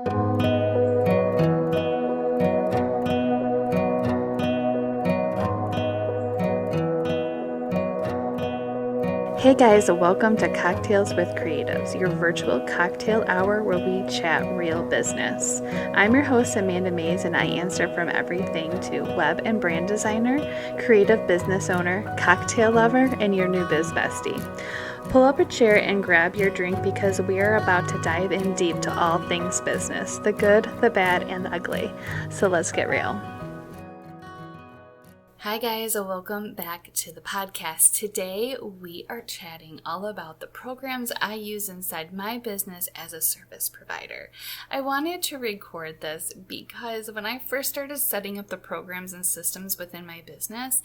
Hey guys, welcome to Cocktails with Creatives, your virtual cocktail hour where we chat real business. I'm your host, Amanda Mays, and I answer from everything to web and brand designer, creative business owner, cocktail lover, and your new biz bestie. Pull up a chair and grab your drink because we are about to dive in deep to all things business, the good, the bad, and the ugly. So let's get real. Hi guys, welcome back to the podcast. Today we are chatting all about the programs I use inside my business as a service provider. I wanted to record this because when I first started setting up the programs and systems within my business,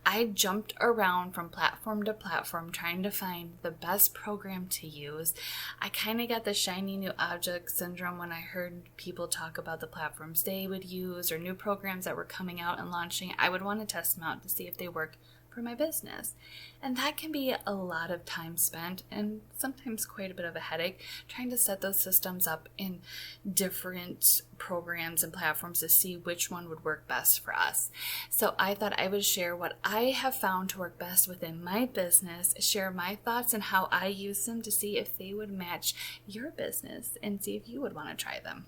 I jumped around from platform to platform trying to find the best program to use. I kind of got the shiny new object syndrome when I heard people talk about the platforms they would use or new programs that were coming out and launching. I would want to test them out to see if they work for my business. And that can be a lot of time spent and sometimes quite a bit of a headache trying to set those systems up in different programs and platforms to see which one would work best for us. So I thought I would share what I have found to work best within my business, share my thoughts and how I use them to see if they would match your business and see if you would want to try them.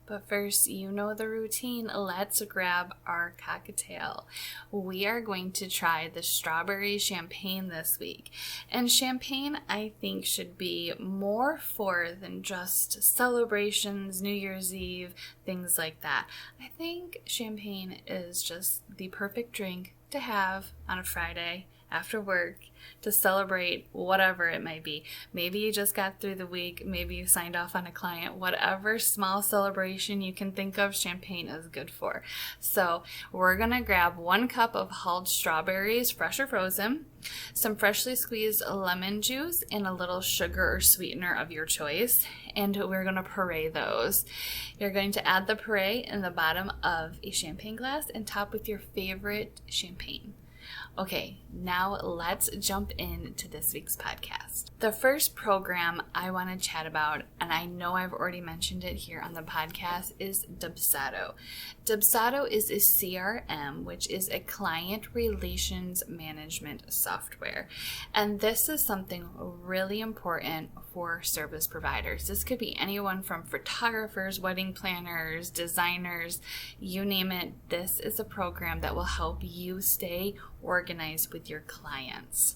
But first, you know the routine. Let's grab our cocktail. We are going to try the strawberry champagne this week. And champagne, I think, should be more for than just celebrations, New Year's Eve, things like that. I think champagne is just the perfect drink to have on a Friday after work to celebrate whatever it might be. Maybe you just got through the week, maybe you signed off on a client, whatever small celebration you can think of, champagne is good for. So we're gonna grab 1 cup of hulled strawberries, fresh or frozen, some freshly squeezed lemon juice, and a little sugar or sweetener of your choice, and we're gonna puree those. You're going to add the puree in the bottom of a champagne glass and top with your favorite champagne. Okay, now let's jump into this week's podcast. The first program I want to chat about, and I know I've already mentioned it here on the podcast, is Dubsado. Dubsado is a CRM, which is a client relations management software. And this is something really important for service providers. This could be anyone from photographers, wedding planners, designers, you name it. This is a program that will help you stay organized with your clients.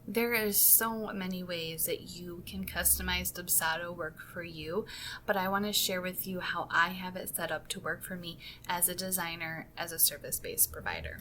There is so many ways that you can customize Dubsado work for you, but I want to share with you how I have it set up to work for me as a designer, as a service-based provider.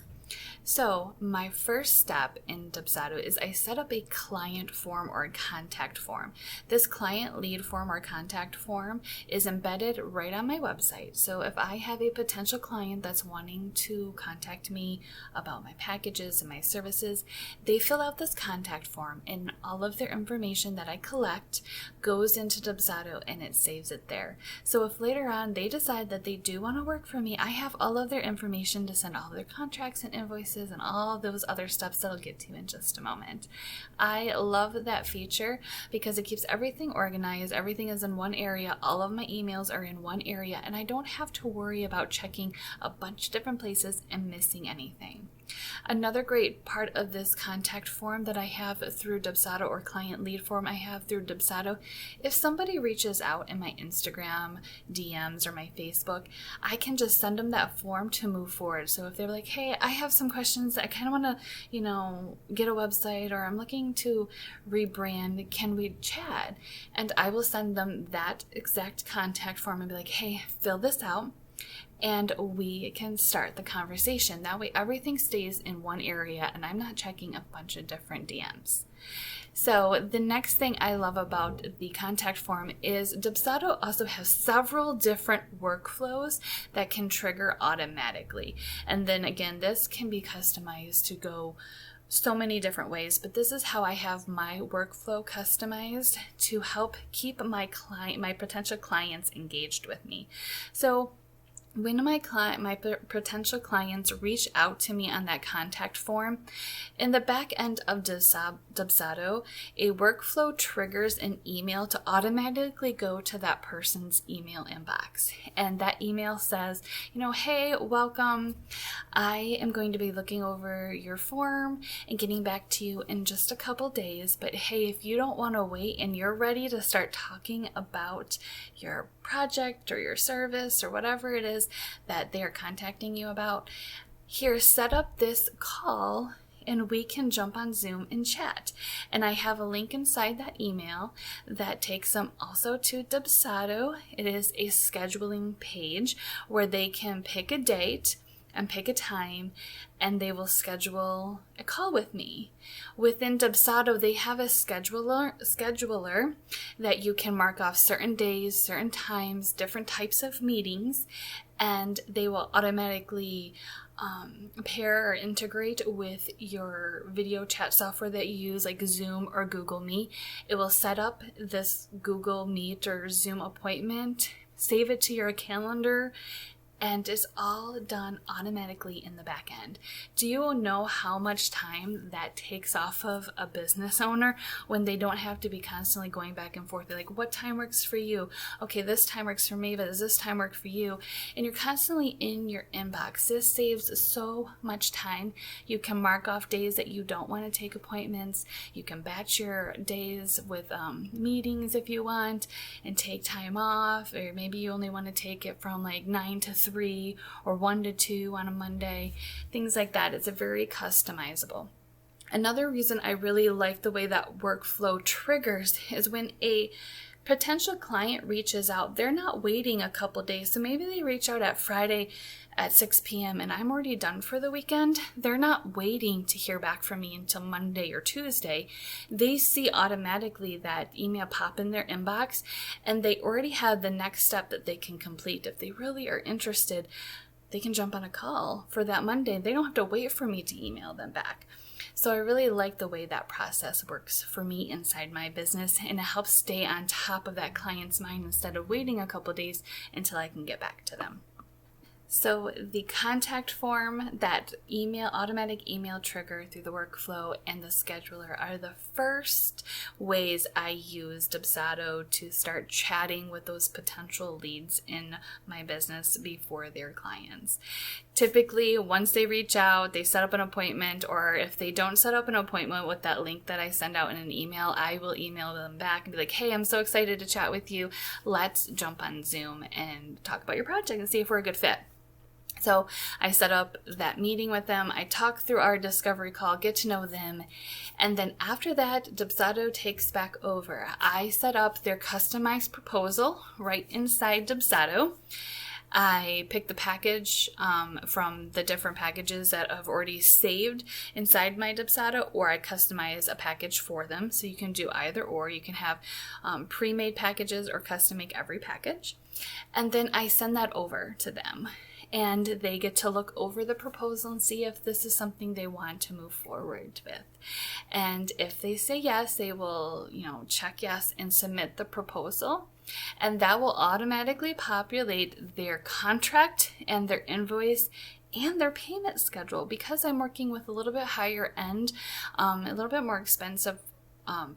So my first step in Dubsado is I set up a client form or a contact form. This client lead form or contact form is embedded right on my website. So if I have a potential client that's wanting to contact me about my packages and my services, they fill out this contact form and all of their information that I collect goes into Dubsado and it saves it there. So if later on they decide that they do want to work for me, I have all of their information to send all of their contracts and invoices and all those other steps that I'll get to in just a moment. I love that feature because it keeps everything organized. Everything is in one area. All of my emails are in one area, and I don't have to worry about checking a bunch of different places and missing anything. Another great part of this contact form that I have through Dubsado or client lead form I have through Dubsado, if somebody reaches out in my Instagram DMs or my Facebook, I can just send them that form to move forward. So if they're like, hey, I have some questions, I kind of want to, get a website, or I'm looking to rebrand, can we chat? And I will send them that exact contact form and be like, hey, fill this out. And we can start the conversation. That way everything stays in one area and I'm not checking a bunch of different DMs. So the next thing I love about the contact form is Dubsado also has several different workflows that can trigger automatically. And then again, this can be customized to go so many different ways, but this is how I have my workflow customized to help keep my potential clients engaged with me. So when my potential clients reach out to me on that contact form, in the back end of Dubsado, a workflow triggers an email to automatically go to that person's email inbox. And that email says, hey, welcome. I am going to be looking over your form and getting back to you in just a couple days. But hey, if you don't want to wait and you're ready to start talking about your project or your service or whatever it is that they are contacting you about, here, set up this call and we can jump on Zoom and chat. And I have a link inside that email that takes them also to Dubsado. It is a scheduling page where they can pick a date and pick a time, and they will schedule a call with me. Within Dubsado, they have a scheduler that you can mark off certain days, certain times, different types of meetings, and they will automatically pair or integrate with your video chat software that you use, like Zoom or Google Meet. It will set up this Google Meet or Zoom appointment, save it to your calendar, and it's all done automatically in the back end. Do you know how much time that takes off of a business owner when they don't have to be constantly going back and forth? They're like, what time works for you? Okay, this time works for me, but does this time work for you? And you're constantly in your inbox. This saves so much time. You can mark off days that you don't want to take appointments. You can batch your days with meetings if you want and take time off, or maybe you only want to take it from like 9 to 3 or 1 to 2 on a Monday, things like that. It's very customizable. Another reason I really like the way that workflow triggers is when a potential client reaches out, they're not waiting a couple days. So maybe they reach out at Friday at 6 p.m. and I'm already done for the weekend. They're not waiting to hear back from me until Monday or Tuesday. They see automatically that email pop in their inbox, and they already have the next step that they can complete. If they really are interested, they can jump on a call for that Monday. They don't have to wait for me to email them back. So I really like the way that process works for me inside my business, and it helps stay on top of that client's mind instead of waiting a couple days until I can get back to them. So the contact form, that automatic email trigger through the workflow, and the scheduler are the first ways I use Dubsado to start chatting with those potential leads in my business before their clients. Typically, once they reach out, they set up an appointment, or if they don't set up an appointment with that link that I send out in an email, I will email them back and be like, hey, I'm so excited to chat with you. Let's jump on Zoom and talk about your project and see if we're a good fit. So I set up that meeting with them. I talk through our discovery call, get to know them. And then after that, Dubsado takes back over. I set up their customized proposal right inside Dubsado. I pick the package from the different packages that I've already saved inside my Dubsado, or I customize a package for them. So you can do either or. You can have pre-made packages or custom make every package. And then I send that over to them. And they get to look over the proposal and see if this is something they want to move forward with. And if they say yes, they will, check yes and submit the proposal. And that will automatically populate their contract and their invoice and their payment schedule. Because I'm working with a little bit higher end, a little bit more expensive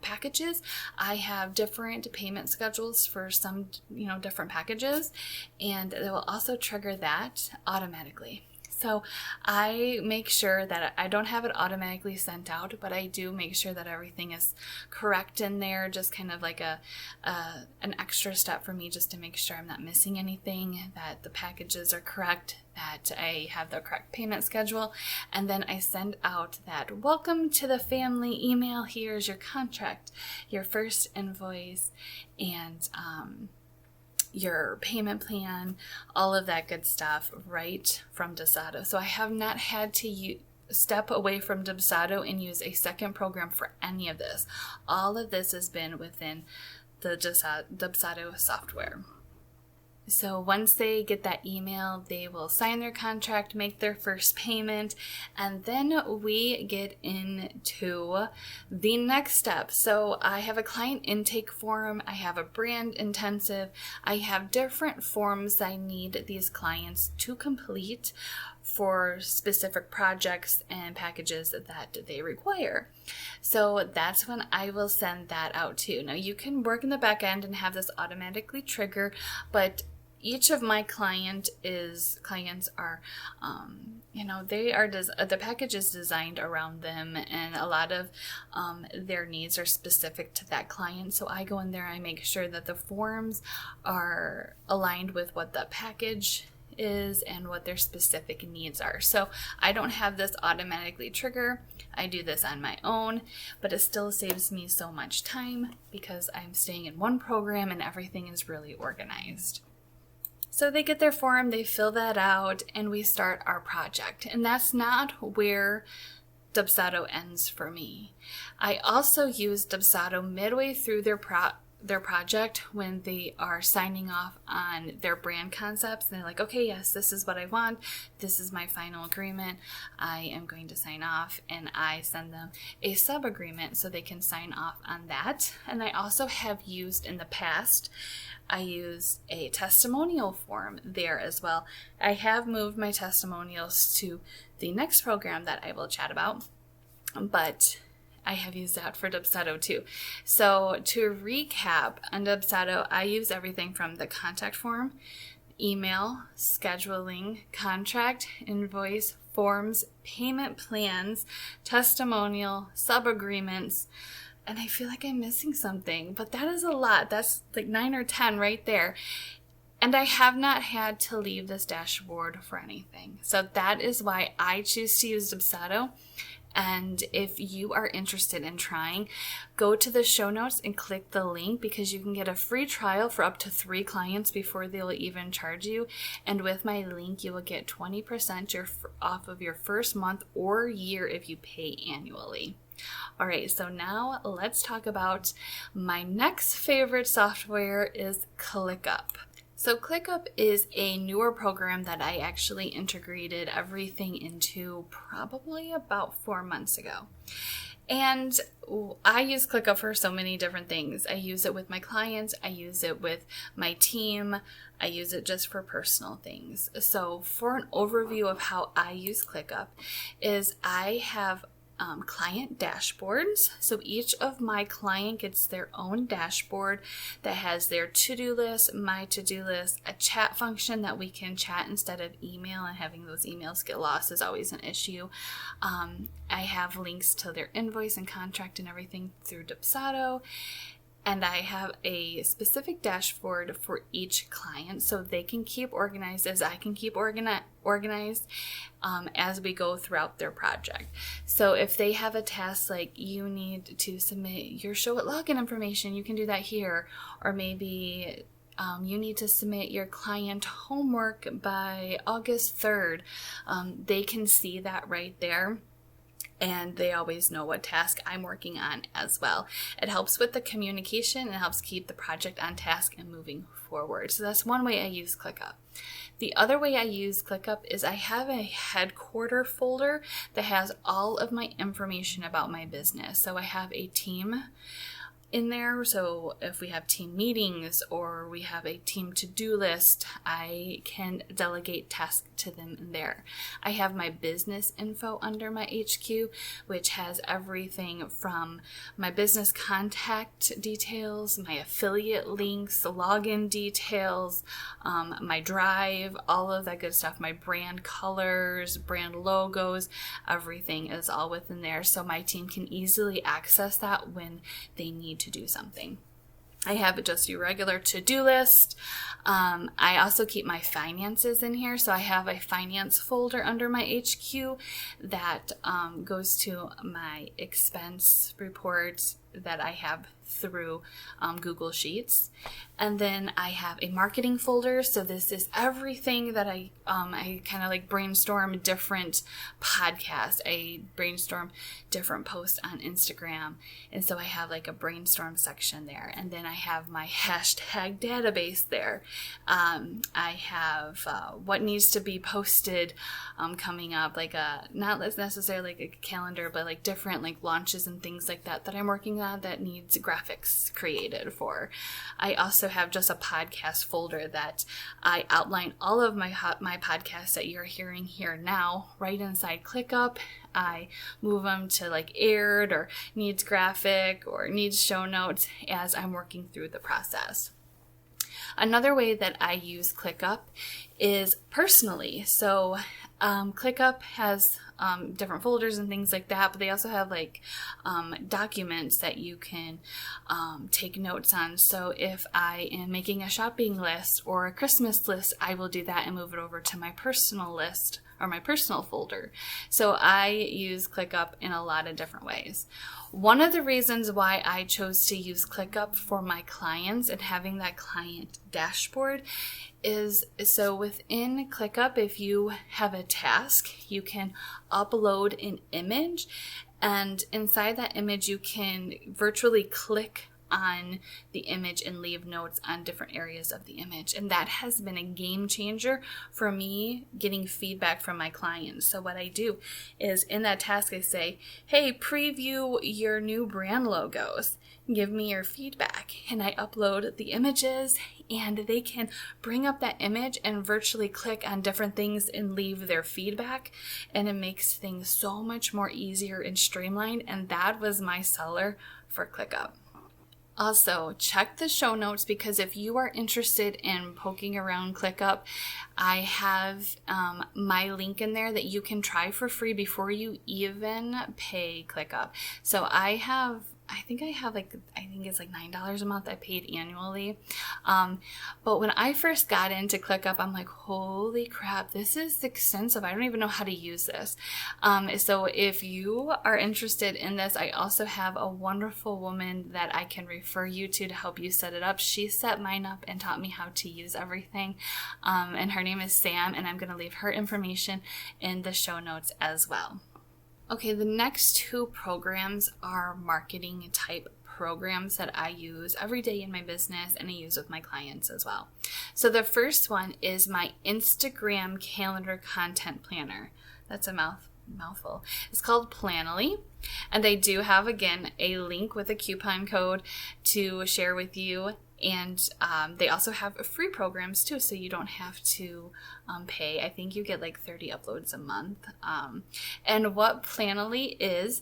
packages, I have different payment schedules for some, different packages, and it will also trigger that automatically. So I make sure that I don't have it automatically sent out, but I do make sure that everything is correct in there, just kind of like an extra step for me, just to make sure I'm not missing anything, that the packages are correct, that I have the correct payment schedule. And then I send out that welcome to the family email. Here's your contract, your first invoice, and your payment plan, all of that good stuff right from Dubsado. So I have not had to step away from Dubsado and use a second program for any of this. All of this has been within the Dubsado software. So once they get that email, they will sign their contract, make their first payment, and then we get into the next step. So I have a client intake form, I have a brand intensive, I have different forms I need these clients to complete for specific projects and packages that they require. So that's when I will send that out too. Now you can work in the back end and have this automatically trigger, but each of my clients are, the package is designed around them, and a lot of their needs are specific to that client. So I go in there, I make sure that the forms are aligned with what the package is and what their specific needs are. So I don't have this automatically trigger. I do this on my own, but it still saves me so much time because I'm staying in one program and everything is really organized. So they get their form, they fill that out, and we start our project. And that's not where Dubsado ends for me. I also use Dubsado midway through their project when they are signing off on their brand concepts. And they're like, okay, yes, this is what I want. This is my final agreement. I am going to sign off, and I send them a sub-agreement so they can sign off on that. And I also have used in the past, I use a testimonial form there as well. I have moved my testimonials to the next program that I will chat about, but I have used that for Dubsado too. So to recap on Dubsado, I use everything from the contact form, email, scheduling, contract, invoice, forms, payment plans, testimonial, sub-agreements, and I feel like I'm missing something, but that is a lot. That's like 9 or 10 right there. And I have not had to leave this dashboard for anything. So that is why I choose to use Dubsado. And if you are interested in trying, go to the show notes and click the link, because you can get a free trial for up to 3 clients before they'll even charge you. And with my link, you will get 20% off of your first month or year if you pay annually. All right, so now let's talk about my next favorite software is ClickUp. So ClickUp is a newer program that I actually integrated everything into probably about 4 months ago. And I use ClickUp for so many different things. I use it with my clients, I use it with my team, I use it just for personal things. So for an overview of how I use ClickUp is I have client dashboards. So each of my client gets their own dashboard that has their to-do list, my to-do list, a chat function that we can chat instead of email, and having those emails get lost is always an issue. I have links to their invoice and contract and everything through Dubsado. And I have a specific dashboard for each client so they can keep organized as I can keep organized as we go throughout their project. So if they have a task like you need to submit your show it login information, you can do that here. Or maybe you need to submit your client homework by August 3rd. They can see that right there. And they always know what task I'm working on as well. It helps with the communication and helps keep the project on task and moving forward. So that's one way I use ClickUp. The other way I use ClickUp is I have a headquarter folder that has all of my information about my business. So I have a team in there. So if we have team meetings or we have a team to-do list, I can delegate tasks to them in there. I have my business info under my HQ, which has everything from my business contact details, my affiliate links, login details, my drive, all of that good stuff, my brand colors, brand logos, everything is all within there. So my team can easily access that when they need to do something. I have just your regular to-do list. I also keep my finances in here. So I have a finance folder under my HQ that goes to my expense reports, that I have through Google Sheets. And then I have a marketing folder. So this is everything that I kind of like brainstorm different podcasts. I brainstorm different posts on Instagram. And so I have like a brainstorm section there. And then I have my hashtag database there. I have what needs to be posted coming up, like not necessarily like a calendar, but like different like launches and things like that I'm working on that needs graphics created for. I also have just a podcast folder that I outline all of my podcasts that you're hearing here now right inside ClickUp. I move them to like aired or needs graphic or needs show notes as I'm working through the process. Another way that I use ClickUp is personally. So ClickUp has different folders and things like that, but they also have like documents that you can take notes on. So if I am making a shopping list or a Christmas list, I will do that and move it over to my personal list or my personal folder. So I use ClickUp in a lot of different ways. One of the reasons why I chose to use ClickUp for my clients and having that client dashboard is so within ClickUp, if you have a task, you can upload an image, and inside that image you can virtually click on the image and leave notes on different areas of the image. And that has been a game changer for me getting feedback from my clients. So what I do is in that task I say, hey, preview your new brand logos. Give me your feedback. And I upload the images and they can bring up that image and virtually click on different things and leave their feedback. And it makes things so much more easier and streamlined. And that was my seller for ClickUp. Also, check the show notes because if you are interested in poking around ClickUp, I have my link in there that you can try for free before you even pay ClickUp. So I think it's like $9 a month I paid annually. But when I first got into ClickUp, I'm like, holy crap, this is expensive. I don't even know how to use this. So if you are interested in this, I also have a wonderful woman that I can refer you to help you set it up. She set mine up and taught me how to use everything. And her name is Sam, and I'm going to leave her information in the show notes as well. Okay, the next two programs are marketing type programs that I use every day in my business and I use with my clients as well. So the first one is my Instagram calendar content planner. That's a mouthful. It's called Planoly, and they do have, again, a link with a coupon code to share with you. And they also have free programs too, so you don't have to pay. I think you get like 30 uploads a month. And what Planoly is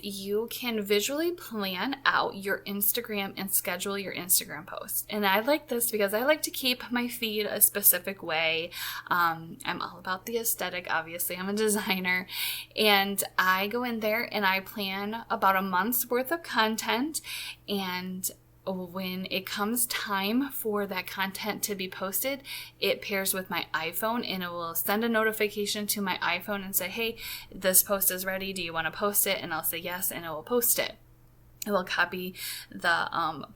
you can visually plan out your Instagram and schedule your Instagram posts. And I like this because I like to keep my feed a specific way. I'm all about the aesthetic, obviously. I'm a designer. And I go in there and I plan about a month's worth of content, and when it comes time for that content to be posted, it pairs with my iPhone and it will send a notification to my iPhone and say, hey, this post is ready. Do you want to post it? And I'll say yes, and it will post it. It will copy the